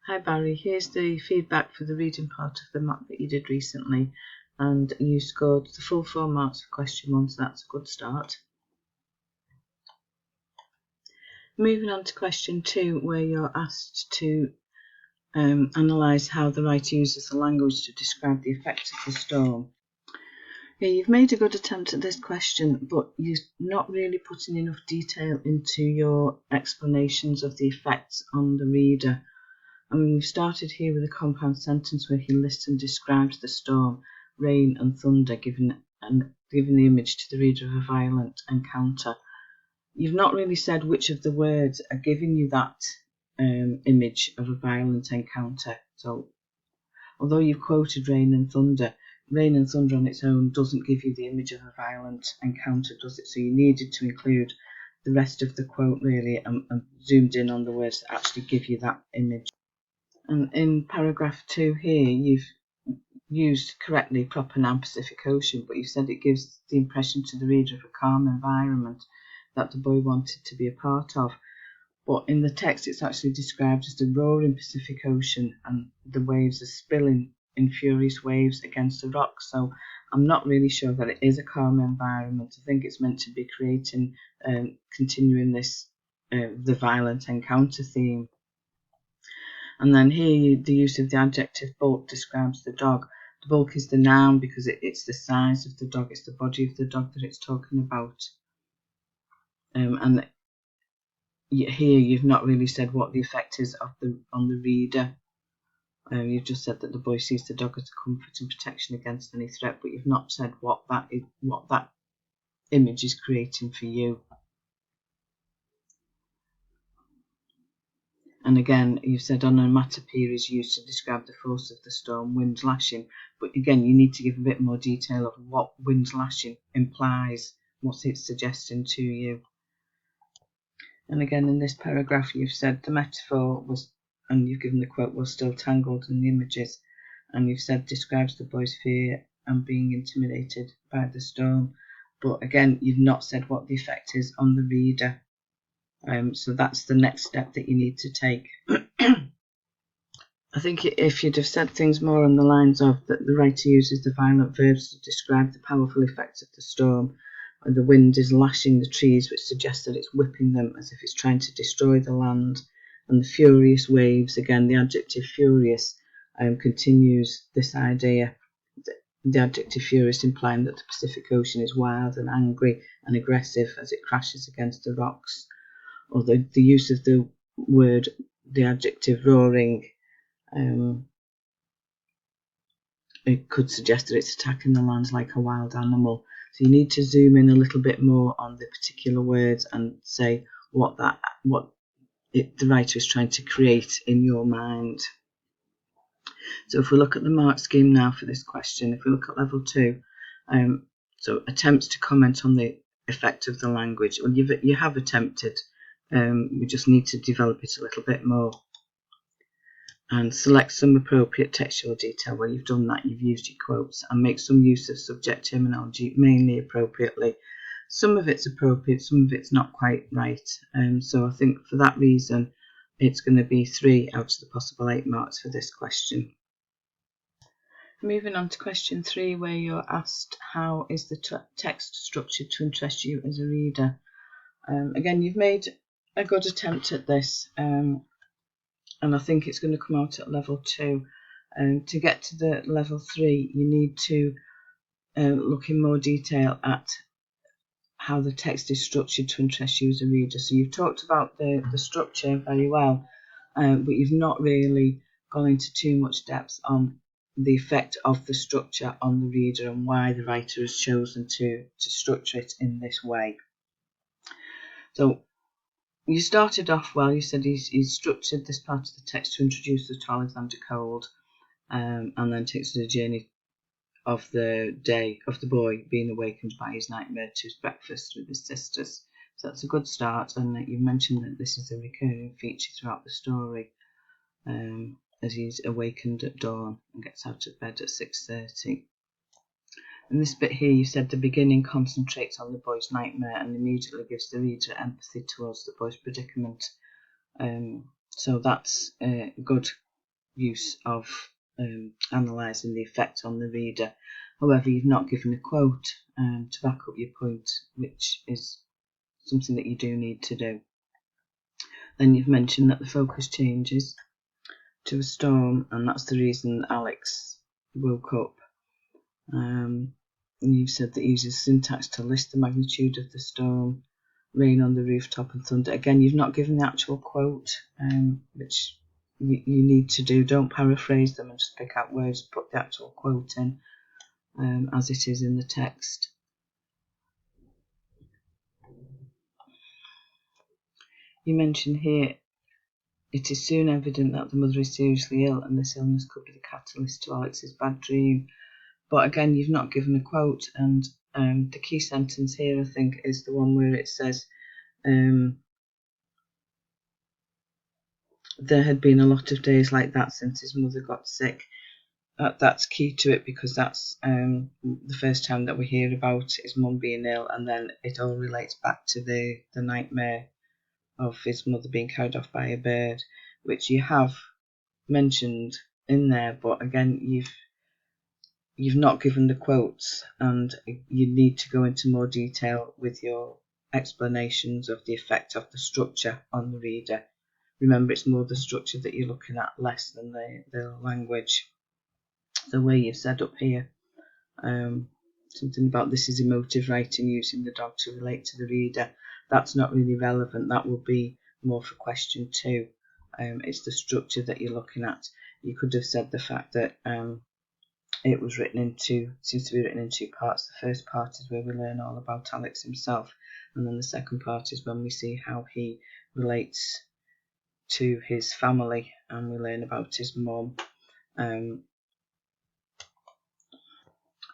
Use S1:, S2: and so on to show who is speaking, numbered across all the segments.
S1: Hi Barry, here's the feedback for the reading part of the map that you did recently, and you scored the full 4 marks for question 1, so that's a good start. Moving on to question 2, where you're asked to analyse how the writer uses the language to describe the effects of the storm. Yeah, you've made a good attempt at this question, but you're not really putting enough detail into your explanations of the effects on the reader. I mean, we've started here with a compound sentence where he lists and describes the storm, rain and thunder, giving the image to the reader of a violent encounter. You've not really said which of the words are giving you that image of a violent encounter. So, although you've quoted rain and thunder on its own doesn't give you the image of a violent encounter, does it? So you needed to include the rest of the quote really and zoomed in on the words that actually give you that image. And in paragraph 2 here, you've used correctly proper noun Pacific Ocean, but you said it gives the impression to the reader of a calm environment that the boy wanted to be a part of. But in the text, it's actually described as the roaring Pacific Ocean, and the waves are spilling in furious waves against the rocks. So I'm not really sure that it is a calm environment. I think it's meant to be creating, continuing this, the violent encounter theme. And then here, the use of the adjective bulk describes the dog. The bulk is the noun because it's the size of the dog, it's the body of the dog that it's talking about. And here you've not really said what the effect is on the reader. You've just said that the boy sees the dog as a comfort and protection against any threat, but you've not said what that image is creating for you. And again, you've said onomatopoeia is used to describe the force of the storm, winds lashing. But again, you need to give a bit more detail of what winds lashing implies, what it's suggesting to you. And again, in this paragraph, you've said the metaphor was, and you've given the quote, was still tangled in the images. And you've said describes the boy's fear and being intimidated by the storm. But again, you've not said what the effect is on the reader. So that's the next step that you need to take. I think if you'd have said things more on the lines of that the writer uses the violent verbs to describe the powerful effects of the storm, and the wind is lashing the trees, which suggests that it's whipping them as if it's trying to destroy the land, and the furious waves, again the adjective furious continues this idea. The adjective furious implying that the Pacific Ocean is wild and angry and aggressive as it crashes against the rocks. Or the use of the word, the adjective roaring, it could suggest that it's attacking the lands like a wild animal. So you need to zoom in a little bit more on the particular words and say what the writer is trying to create in your mind. So if we look at the mark scheme now for this question, if we look at level 2, so attempts to comment on the effect of the language. Well, you have attempted. We just need to develop it a little bit more. And select some appropriate textual detail. Where you've done that, you've used your quotes, and make some use of subject terminology, mainly appropriately. Some of it's appropriate, some of it's not quite right. So I think for that reason, it's going to be 3 out of the possible 8 marks for this question. Moving on to question 3, where you're asked how is the text structured to interest you as a reader. Again, you've made a good attempt at this. And I think it's going to come out at level 2. To get to the level 3, you need to look in more detail at how the text is structured to interest you as a reader. So you've talked about the structure very well, but you've not really gone into too much depth on the effect of the structure on the reader and why the writer has chosen to structure it in this way. So you started off well. You said he's structured this part of the text to introduce us to Alexander Cold, and then takes us on a journey of the day of the boy being awakened by his nightmare to his breakfast with his sisters. So that's a good start, and you mentioned that this is a recurring feature throughout the story, as he's awakened at dawn and gets out of bed at 6:30. In this bit here, you said the beginning concentrates on the boy's nightmare and immediately gives the reader empathy towards the boy's predicament. So that's good use of analysing the effect on the reader. However, you've not given a quote to back up your point, which is something that you do need to do. Then you've mentioned that the focus changes to a storm, and that's the reason Alex woke up. And you've said that uses syntax to list the magnitude of the storm, rain on the rooftop and thunder. Again, you've not given the actual quote, which you need to do. Don't paraphrase them and just pick out words, put the actual quote in as it is in the text. You mention here, it is soon evident that the mother is seriously ill and this illness could be the catalyst to Alex's bad dream. But again, you've not given a quote, and the key sentence here, I think, is the one where it says there had been a lot of days like that since his mother got sick. That's key to it, because that's the first time that we hear about his mum being ill, and then it all relates back to the nightmare of his mother being carried off by a bird, which you have mentioned in there, but again, you've not given the quotes, and you need to go into more detail with your explanations of the effect of the structure on the reader. Remember, it's more the structure that you're looking at, less than the language. The way you've said up here, something about this is emotive writing using the dog to relate to the reader. That's not really relevant. That will be more for question 2. It's the structure that you're looking at. You could have said the fact that it was seems to be written in 2 parts. The first part is where we learn all about Alex himself, and then the second part is when we see how he relates to his family, and we learn about his mum.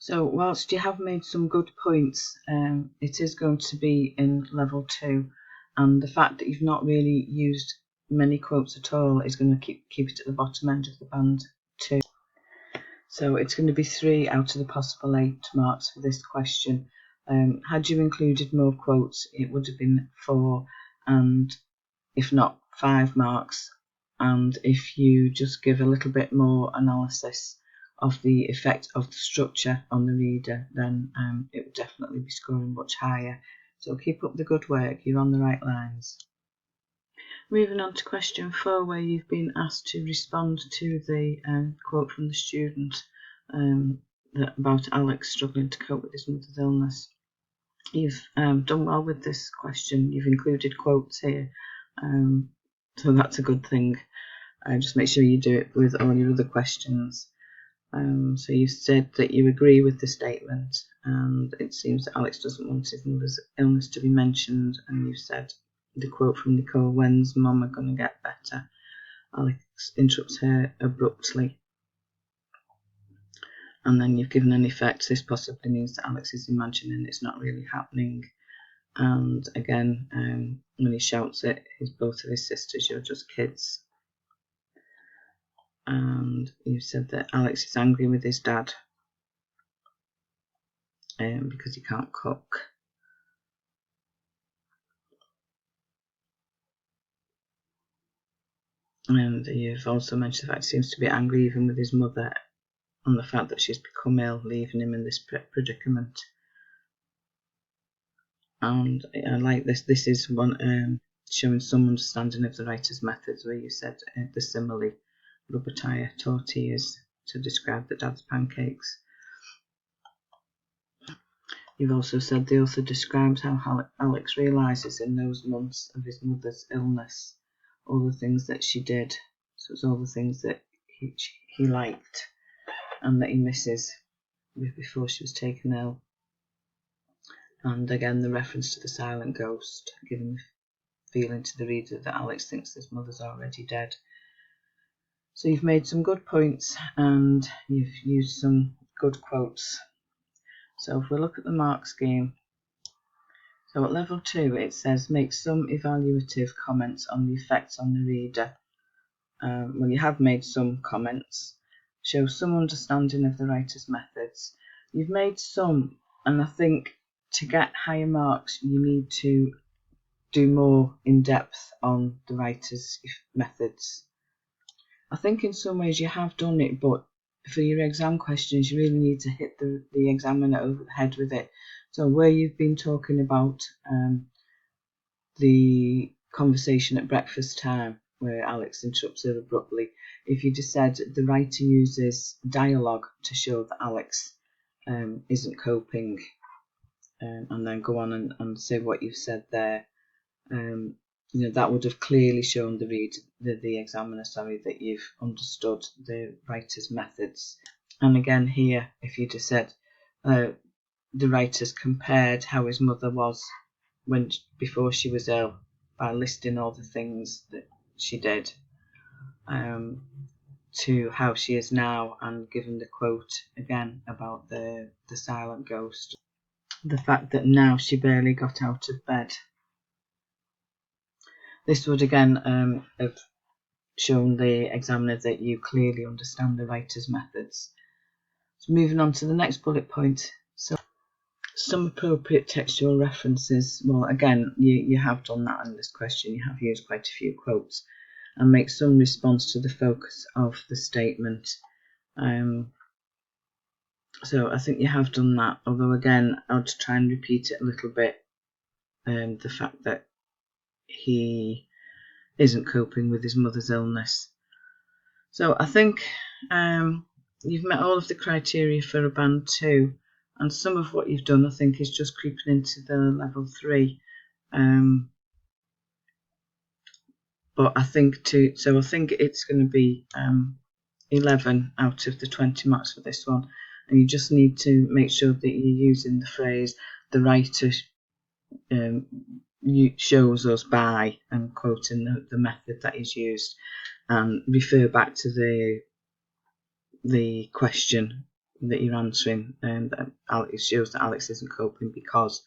S1: So whilst you have made some good points, it is going to be in level 2, and the fact that you've not really used many quotes at all is going to keep it at the bottom end of the band 2. So it's going to be 3 out of the possible 8 marks for this question. Had you included more quotes, it would have been 4, and if not 5 marks. And if you just give a little bit more analysis of the effect of the structure on the reader, then it would definitely be scoring much higher. So keep up the good work, you're on the right lines. Moving on to question 4, where you've been asked to respond to the quote from the student about Alex struggling to cope with his mother's illness. You've done well with this question. You've included quotes here, so that's a good thing. Just make sure you do it with all your other questions. So you said that you agree with the statement, and it seems that Alex doesn't want his mother's illness to be mentioned, and you've said the quote from Nicole, when's Mama gonna get better? Alex interrupts her abruptly, and then you've given an effect. This possibly means that Alex is imagining it's not really happening. And again, when he shouts at both of his sisters, you're just kids. And you said that Alex is angry with his dad because he can't cook. And you've also mentioned the fact he seems to be angry even with his mother on the fact that she's become ill, leaving him in this predicament. And I like this. This is one showing some understanding of the writer's methods, where you said the simile, rubber tire tortillas, to describe the dad's pancakes. You've also said the author describes how Alex realises in those months of his mother's illness all the things that she did. So it's all the things that he liked and that he misses before she was taken ill. And again, the reference to the silent ghost, giving the feeling to the reader that Alex thinks his mother's already dead. So you've made some good points and you've used some good quotes. So if we look at the mark scheme, so at level 2 it says make some evaluative comments on the effects on the reader. Well, you have made some comments. Show some understanding of the writer's methods. You've made some, and I think to get higher marks you need to do more in depth on the writer's methods. I think in some ways you have done it, but for your exam questions, you really need to hit the examiner over the head with it. So where you've been talking about the conversation at breakfast time, where Alex interrupts her abruptly, if you just said the writer uses dialogue to show that Alex isn't coping, and then go on and say what you've said there, that would have clearly shown the examiner, that you've understood the writer's methods. And again here, if you just said the writer's compared how his mother was before she was ill by listing all the things that she did to how she is now, and given the quote again about the silent ghost, the fact that now she barely got out of bed. This would again have shown the examiner that you clearly understand the writer's methods. So moving on to the next bullet point. So some appropriate textual references. Well, again, you have done that in this question. You have used quite a few quotes, and make some response to the focus of the statement. So I think you have done that, although again, I'll just try and repeat it a little bit. The fact that he isn't coping with his mother's illness. So I think you've met all of the criteria for a band 2, and some of what you've done I think is just creeping into the level 3. But I think I think it's going to be 11 out of the 20 marks for this one, and you just need to make sure that you're using the phrase the writer shows us by, and quoting the method that is used, and refer back to the question that you're answering, that Alex shows that Alex isn't coping because,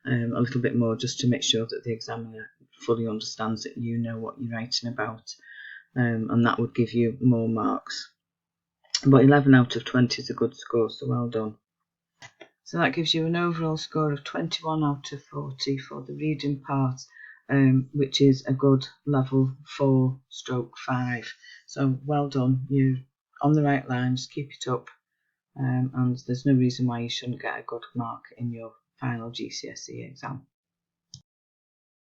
S1: a little bit more, just to make sure that the examiner fully understands that you know what you're writing about, and that would give you more marks. But 11 out of 20 is a good score, so well done. So that gives you an overall score of 21 out of 40 for the reading part, which is a good level 4/5. So well done, you're on the right line, just keep it up, and there's no reason why you shouldn't get a good mark in your final GCSE exam.